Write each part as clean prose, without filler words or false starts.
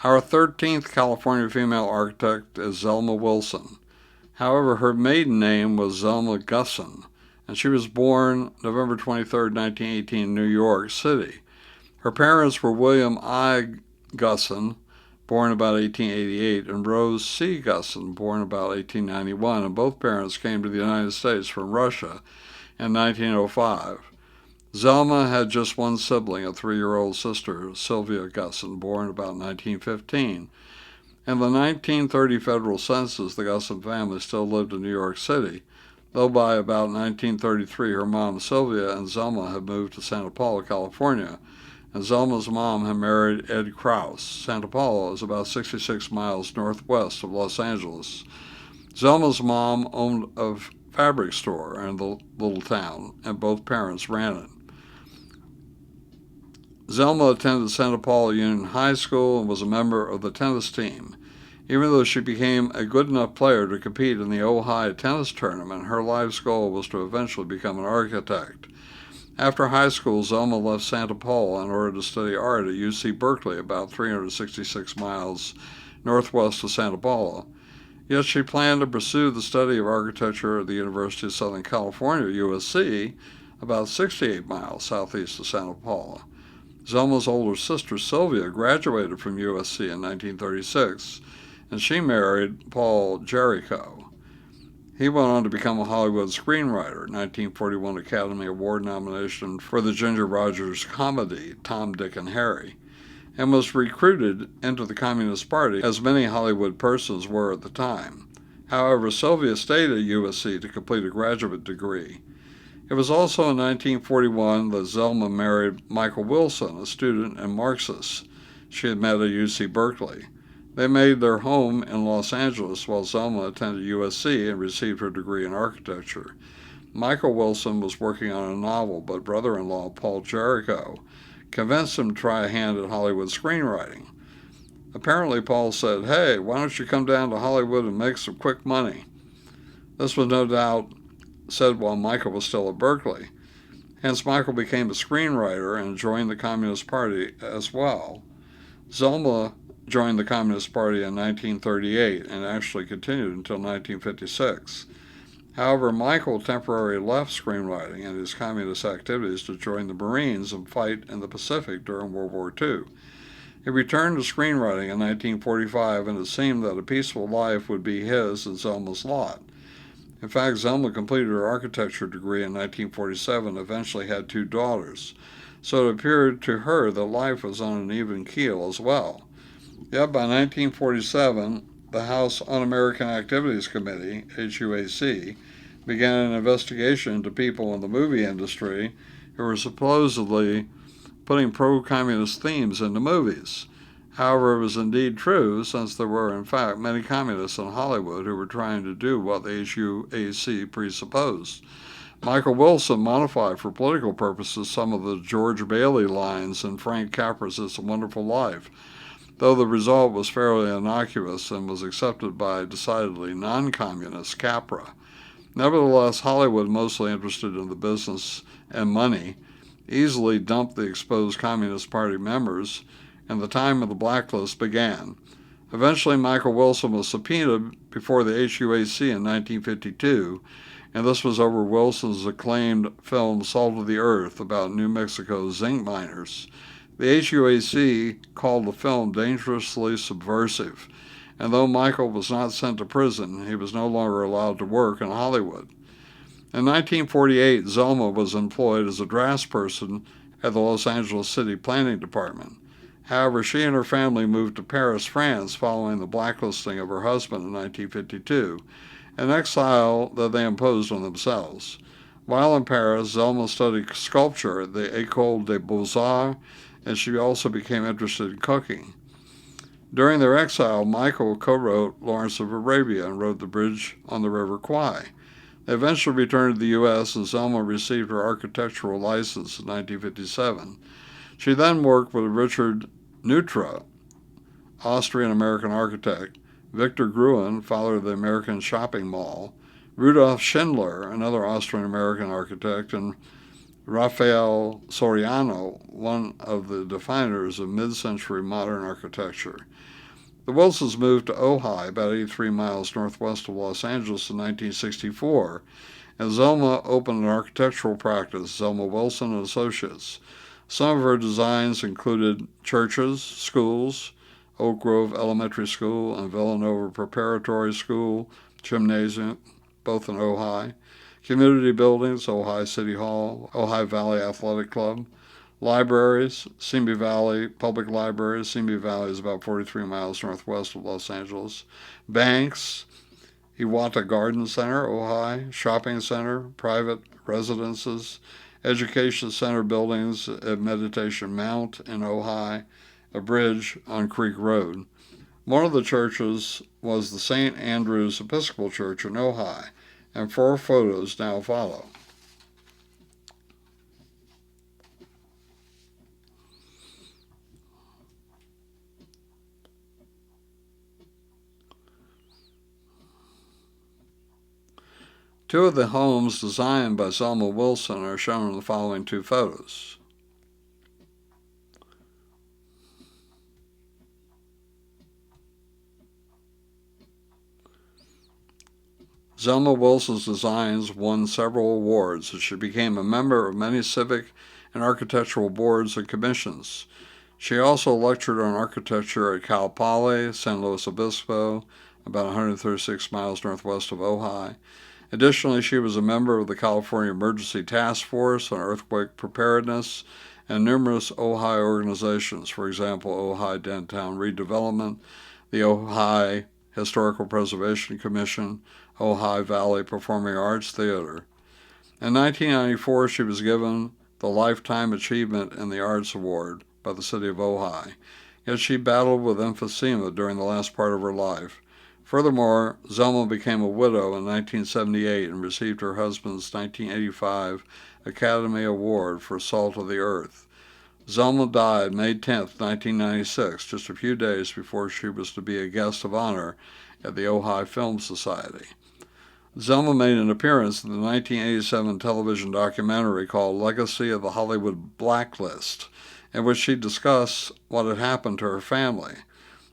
Our 13th California female architect is Zelma Wilson. However, her maiden name was Zelma Gusson, and she was born November 23, 1918, in New York City. Her parents were William I. Gusson, born about 1888, and Rose C. Gusson, born about 1891, and both parents came to the United States from Russia in 1905. Zelma had just one sibling, a 3-year-old sister, Sylvia Gusson, born about 1915. In the 1930 federal census, the Gusson family still lived in New York City, though by about 1933 her mom, Sylvia, and Zelma had moved to Santa Paula, California, and Zelma's mom had married Ed Krause. Santa Paula is about 66 miles northwest of Los Angeles. Zelma's mom owned a fabric store in the little town, and both parents ran it. Zelma attended Santa Paula Union High School and was a member of the tennis team. Even though she became a good enough player to compete in the Ohio tennis tournament, her life's goal was to eventually become an architect. After high school, Zelma left Santa Paula in order to study art at UC Berkeley, about 366 miles northwest of Santa Paula. Yet she planned to pursue the study of architecture at the University of Southern California, USC, about 68 miles southeast of Santa Paula. Zelma's older sister, Sylvia, graduated from USC in 1936, and she married Paul Jericho. He went on to become a Hollywood screenwriter, 1941 Academy Award nomination for the Ginger Rogers comedy Tom, Dick, and Harry, and was recruited into the Communist Party, as many Hollywood persons were at the time. However, Sylvia stayed at USC to complete a graduate degree. It was also in 1941 that Zelma married Michael Wilson, a student and Marxist she had met at UC Berkeley. They made their home in Los Angeles while Zelma attended USC and received her degree in architecture. Michael Wilson was working on a novel, but brother-in-law Paul Jericho convinced him to try a hand at Hollywood screenwriting. Apparently, Paul said, "Hey, why don't you come down to Hollywood and make some quick money?" This was no doubt said while Michael was still at Berkeley. Hence, Michael became a screenwriter and joined the Communist Party as well. Zelma joined the Communist Party in 1938 and actually continued until 1956. However, Michael temporarily left screenwriting and his communist activities to join the Marines and fight in the Pacific during World War II. He returned to screenwriting in 1945, and it seemed that a peaceful life would be his and Zelma's lot. In fact, Zelma completed her architecture degree in 1947 and eventually had 2 daughters, so it appeared to her that life was on an even keel as well. Yet by 1947, the House Un-American Activities Committee, HUAC, began an investigation into people in the movie industry who were supposedly putting pro-communist themes into movies. However, it was indeed true, since there were, in fact, many communists in Hollywood who were trying to do what the HUAC presupposed. Michael Wilson modified for political purposes some of the George Bailey lines in Frank Capra's It's a Wonderful Life, though the result was fairly innocuous and was accepted by decidedly non-communist Capra. Nevertheless, Hollywood, mostly interested in the business and money, easily dumped the exposed Communist Party members, and the time of the blacklist began. Eventually, Michael Wilson was subpoenaed before the HUAC in 1952, and this was over Wilson's acclaimed film Salt of the Earth about New Mexico's zinc miners. The HUAC called the film dangerously subversive, and though Michael was not sent to prison, he was no longer allowed to work in Hollywood. In 1948, Zelma was employed as a draftsperson at the Los Angeles City Planning Department. However, she and her family moved to Paris, France, following the blacklisting of her husband in 1952, an exile that they imposed on themselves. While in Paris, Zelma studied sculpture at the École des Beaux-Arts, and she also became interested in cooking. During their exile, Michael co-wrote Lawrence of Arabia and wrote The Bridge on the River Kwai. They eventually returned to the U.S., and Zelma received her architectural license in 1957. She then worked with Richard Neutra, Austrian-American architect, Victor Gruen, father of the American Shopping Mall, Rudolf Schindler, another Austrian-American architect, and Rafael Soriano, one of the definers of mid-century modern architecture. The Wilsons moved to Ojai, about 83 miles northwest of Los Angeles, in 1964, and Zelma opened an architectural practice, Zelma Wilson and Associates. Some of her designs included churches, schools, Oak Grove Elementary School and Villanova Preparatory School, gymnasium, both in Ojai, community buildings, Ojai City Hall, Ojai Valley Athletic Club, libraries, Simi Valley Public Library. Simi Valley is about 43 miles northwest of Los Angeles. Banks, Iwata Garden Center, Ojai, shopping center, private residences, education center buildings at Meditation Mount in Ojai, a bridge on Creek Road. One of the churches was the St. Andrew's Episcopal Church in Ojai, and 4 photos now follow. Two of the homes designed by Zelma Wilson are shown in the following 2 photos. Zelma Wilson's designs won several awards, and she became a member of many civic and architectural boards and commissions. She also lectured on architecture at Cal Poly, San Luis Obispo, about 136 miles northwest of Ojai. Additionally, she was a member of the California Emergency Task Force on Earthquake Preparedness and numerous Ojai organizations, for example, Ojai Downtown Redevelopment, the Ojai Historical Preservation Commission, Ojai Valley Performing Arts Theater. In 1994, she was given the Lifetime Achievement in the Arts Award by the city of Ojai, yet she battled with emphysema during the last part of her life. Furthermore, Zelma became a widow in 1978 and received her husband's 1985 Academy Award for Salt of the Earth. Zelma died May 10, 1996, just a few days before she was to be a guest of honor at the Ojai Film Society. Zelma made an appearance in the 1987 television documentary called Legacy of the Hollywood Blacklist, in which she discussed what had happened to her family.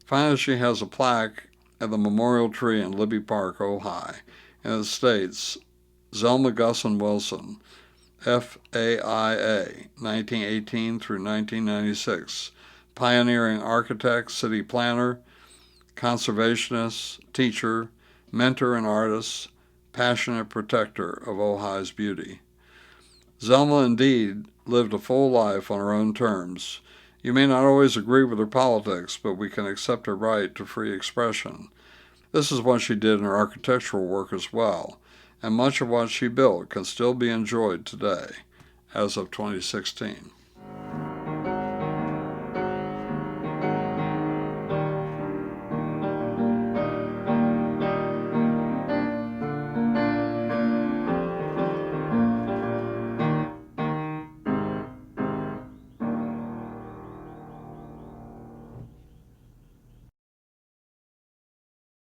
Finally, she has a plaque at the memorial tree in Libby Park, Ojai, and it states, Zelma Gusson Wilson, FAIA, 1918 through 1996, pioneering architect, city planner, conservationist, teacher, mentor and artist, passionate protector of Ojai's beauty. Zelma indeed lived a full life on her own terms. You may not always agree with her politics, but we can accept her right to free expression. This is what she did in her architectural work as well, and much of what she built can still be enjoyed today, as of 2016.